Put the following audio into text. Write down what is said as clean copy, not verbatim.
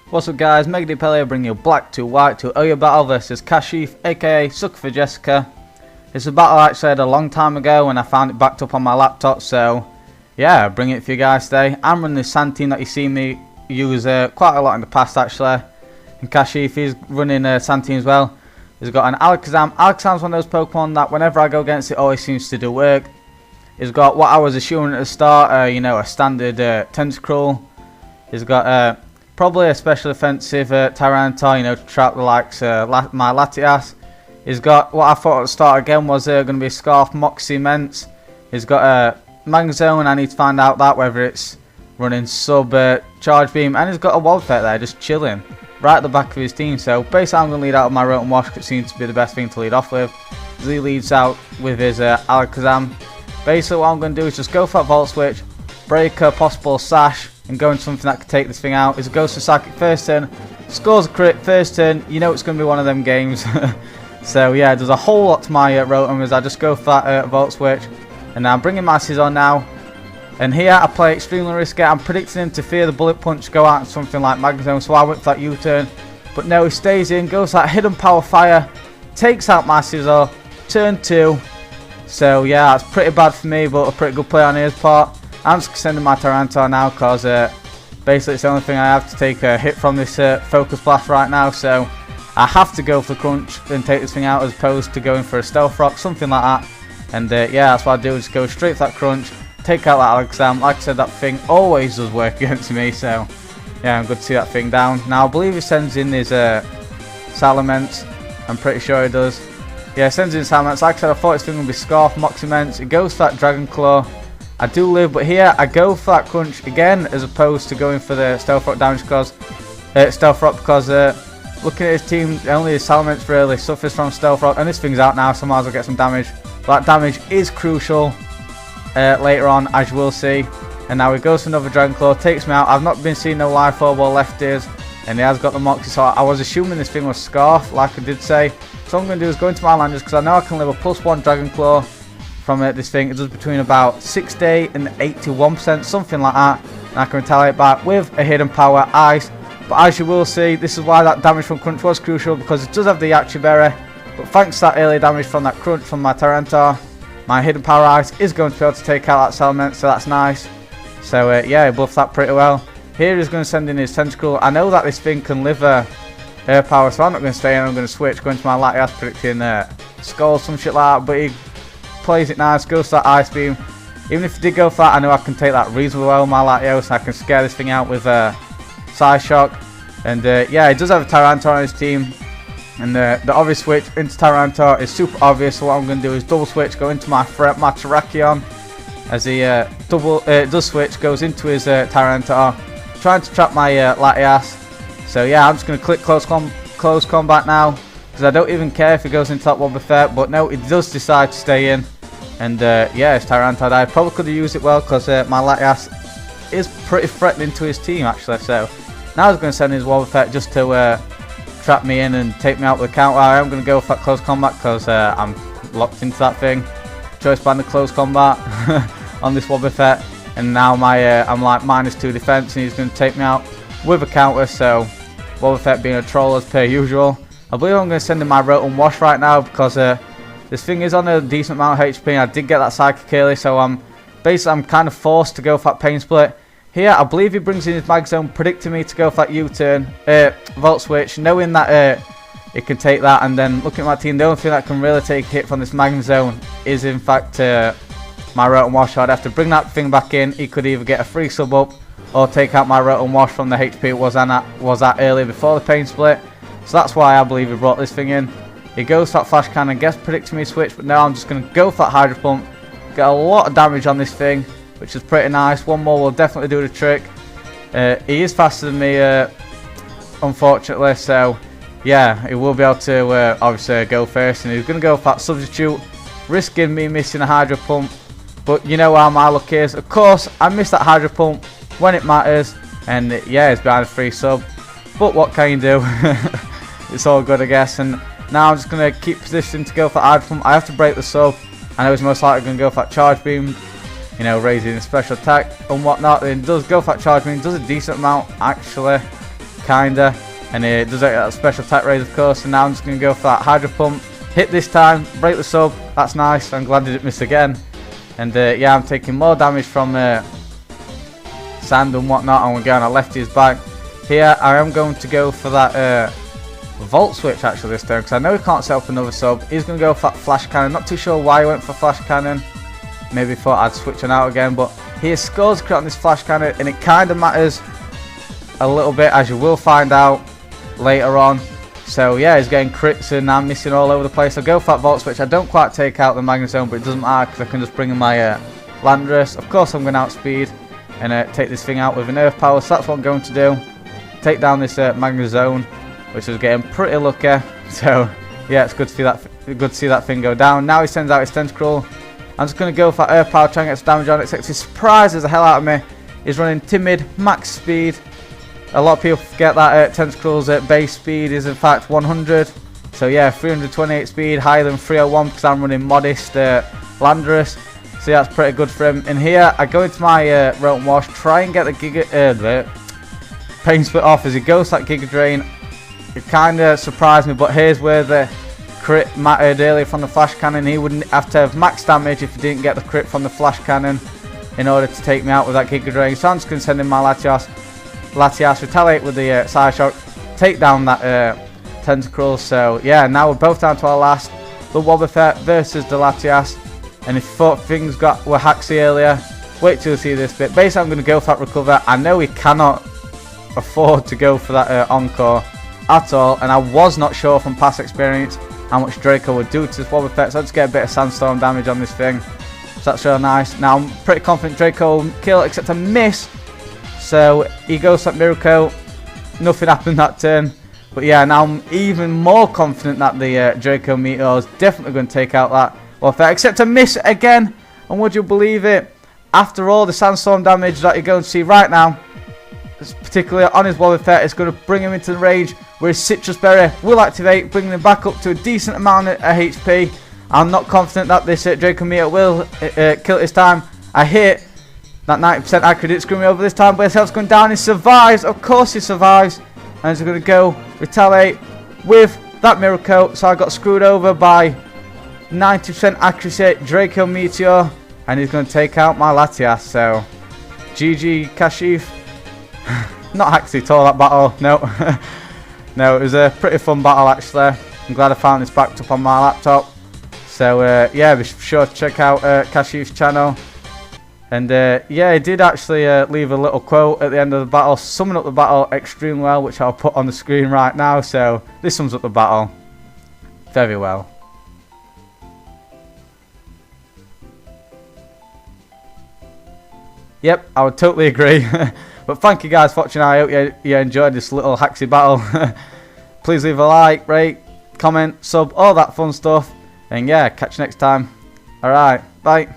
What's up guys, MegaDPAL here bringing you Black to White to OYO battle versus Kashif aka Sucker4Jessica. It's a battle I actually had a long time ago when I found it backed up on my laptop, so yeah, bring it for you guys today. I'm running this sand team that you see me use quite a lot in the past actually. And Kashif is running a sand team as well. He's got an Alakazam. Alakazam's one of those Pokemon that whenever I go against it always seems to do work. He's got what I was assuming at the start, you know, a standard Tentacruel. He's got probably a special offensive Tyranitar, you know, to trap the likes my Latias. He's got what I thought at the start again was going to be Scarf, Moxie, Ments. He's got a Magnezone. I need to find out that whether it's running sub Charge Beam, and he's got a Wildfire there just chilling right at the back of his team. So basically I'm going to lead out with my Rotom-W because it seems to be the best thing to lead off with. He leads out with his Alakazam. Basically what I'm going to do is just go for that Volt Switch, break a possible Sash, and go into something that could take this thing out. Is a Ghost of Psychic first turn, scores a crit first turn. You know it's going to be one of them games. So yeah, there's a whole lot to my Rotom as I just go for that Volt Switch. And now I'm bringing my Scizor now. And here I play extremely risky. I'm predicting him to fear the Bullet Punch, go out and something like Magnezone, so I went for that U-turn. But no, he stays in, goes for that Hidden Power Fire, takes out my Scizor, turn 2. So yeah, that's pretty bad for me, but a pretty good play on his part. I'm just sending my Tyranitar now because basically it's the only thing I have to take a hit from this Focus Blast right now. So I have to go for Crunch and take this thing out as opposed to going for a Stealth Rock, something like that. And yeah, that's what I do, just go straight for that Crunch, take out that Alakazam. Like I said, that thing always does work against me, so yeah, I'm good to see that thing down. Now I believe he sends in his Salamence. I'm pretty sure he does. Yeah, sends in Salamence. Like I said, I thought this thing would be Scarf, Moxie, Ments. It goes for that Dragon Claw. I do live, but here I go for that Crunch again as opposed to going for the Stealth Rock damage because looking at his team, only his Salamence really suffers from Stealth Rock, and this thing's out now, so I might as well get some damage. But that damage is crucial later on, as you will see. And now he goes for another Dragon Claw, takes me out. I've not been seeing no Life Orb or Left Ears, and he has got the Moxie, so I was assuming this thing was Scarf, like I did say. So what I'm going to do is go into my Landers because I know I can live a +1 Dragon Claw from this thing. It does between about 68 and 81%, something like that. And I can retaliate back with a Hidden Power Ice. But as you will see, this is why that damage from Crunch was crucial, because it does have the Yachi Berry. But thanks to that early damage from that Crunch from my Tyranitar, my Hidden Power Ice is going to be able to take out that Salamence, so that's nice. So yeah, he bluffed that pretty well. Here he's going to send in his Tentacruel. I know that this thing can live Air Power, so I'm not going to stay in. I'm going to switch, going to my Latias, predicting Skull, some shit like that. But he plays it nice, goes to that Ice Beam. Even if he did go for that, I know I can take that reasonably well with my Latios, and I can scare this thing out with Psy Shock. And yeah, he does have a Tyranitar on his team. And the obvious switch into Tyranitar is super obvious, so what I'm going to do is double switch, go into my Terrakion. As he does switch, goes into his Tyranitar, trying to trap my Latias. So yeah, I'm just going to click close combat now, because I don't even care if he goes into that Wobbuffet, but no, he does decide to stay in. And yeah, his Tyranitar died. Probably could have used it well, because my Latias is pretty threatening to his team actually. So now he's going to send his Wobbuffet just to trap me in and take me out with the counter. I am going to go for that close combat because I'm locked into that thing. Choice band of close combat on this Wobbuffet, and now I'm like -2 defense, and he's going to take me out with a counter. So Wobbuffet being a troll as per usual. I believe I'm going to send in my Rotom-W right now because this thing is on a decent amount of HP. And I did get that Psychic early, so I'm kind of forced to go for that Pain Split. Here, I believe he brings in his Magnezone, predicting me to go for that U-turn, Volt Switch, knowing that it can take that. And then looking at my team, the only thing that can really take a hit from this Magnezone is in fact my Rotom-W. So I'd have to bring that thing back in. He could either get a free sub up or take out my Rotom-W from the HP it was at earlier before the Pain Split. So that's why I believe he brought this thing in. He goes for that Flash Cannon, gets predicting me switch, but now I'm just going to go for that Hydro Pump. Get a lot of damage on this thing, which is pretty nice. One more will definitely do the trick. He is faster than me, unfortunately, so yeah, he will be able to obviously go first, and he's going to go for that Substitute, risking me missing a Hydro Pump. But you know how my luck is. Of course, I missed that Hydro Pump when it matters, and yeah, it's behind a free sub. But what can you do? It's all good, I guess. And now I'm just going to keep positioned to go for Hydro Pump. I have to break the sub. I know he's most likely going to go for that Charge Beam, you know, raising a special attack and whatnot. Then does go for that Charge Beam, does a decent amount actually. kinda. And it does that special attack raise, of course. And now I'm just going to go for that Hydro Pump. Hit this time, break the sub. That's nice. I'm glad I didn't miss again. And yeah, I'm taking more damage from sand and whatnot. And we're going on lefty's back. Here, I am going to go for that Volt Switch actually this turn. Because I know he can't set up another sub. He's going to go for that Flash Cannon. Not too sure why he went for Flash Cannon. Maybe thought I'd switch it out again. But he scores a crit on this Flash Cannon. And it kind of matters a little bit, as you will find out later on. So yeah, he's getting crits and I'm missing all over the place. I'll go for that Volt Switch. I don't quite take out the Magnezone, but it doesn't matter because I can just bring in my Landorus. Of course I'm going to outspeed and take this thing out with an Earth Power. So that's what I'm going to do. Take down this Magnezone, which is getting pretty lucky. So yeah, it's good to see that. Good to see that thing go down. Now he sends out his Tentacruel. I'm just going to go for that Earth Power, try and get some damage on it. Except he surprises the hell out of me. He's running Timid, max speed. A lot of people forget that Tentacruel's base speed is in fact 100. So yeah, 328 speed, higher than 301 because I'm running modest Landorus. So yeah, that's pretty good for him. And here, I go into my Rotom Wash, try and get the Pain Split off as he goes that Giga Drain. It kind of surprised me, but here's where the crit mattered earlier from the Flash Cannon. He wouldn't have to have max damage if he didn't get the crit from the Flash Cannon in order to take me out with that Giga Drain. So I'm just going to send in my Latias, retaliate with the Side Shock, take down that Tentacruel. So yeah, now we're both down to our last. The Wobbuffet versus the Latias. And if you thought things were haxy earlier, wait till you see this bit. Basically, I'm going to go for that Recover. I know he cannot afford to go for that Encore at all. And I was not sure from past experience how much Draco would do to this Wobbuffet. So I'll just get a bit of Sandstorm damage on this thing. So that's real nice. Now I'm pretty confident Draco will kill, except a miss. So he goes for Miracle. Nothing happened that turn. But yeah, now I'm even more confident that the Draco Meteor is definitely going to take out that Wobbuffet. Except a miss again. And would you believe it? After all the Sandstorm damage that you're going to see right now, particularly on his Wobbuffet, it's going to bring him into the range where his Citrus Berry will activate, bringing him back up to a decent amount of HP. I'm not confident that this Draco Meteor will kill it this time. I hit. That 90% accurate didn't screw me over this time, but his health's going down. He survives. Of course he survives. And he's going to go retaliate with that Miracle. So I got screwed over by 90% accuracy Draco Meteor. And he's going to take out my Latias. So GG Kashif. Not haxy at all, that battle. No. No, it was a pretty fun battle actually. I'm glad I found this backed up on my laptop. So yeah, be sure to check out Kashif's channel. And yeah, he did actually leave a little quote at the end of the battle, summing up the battle extremely well, which I'll put on the screen right now. So this sums up the battle very well. Yep, I would totally agree. But thank you guys for watching. I hope you enjoyed this little haxy battle. Please leave a like, rate, comment, sub, all that fun stuff. And yeah, catch you next time. Alright, bye.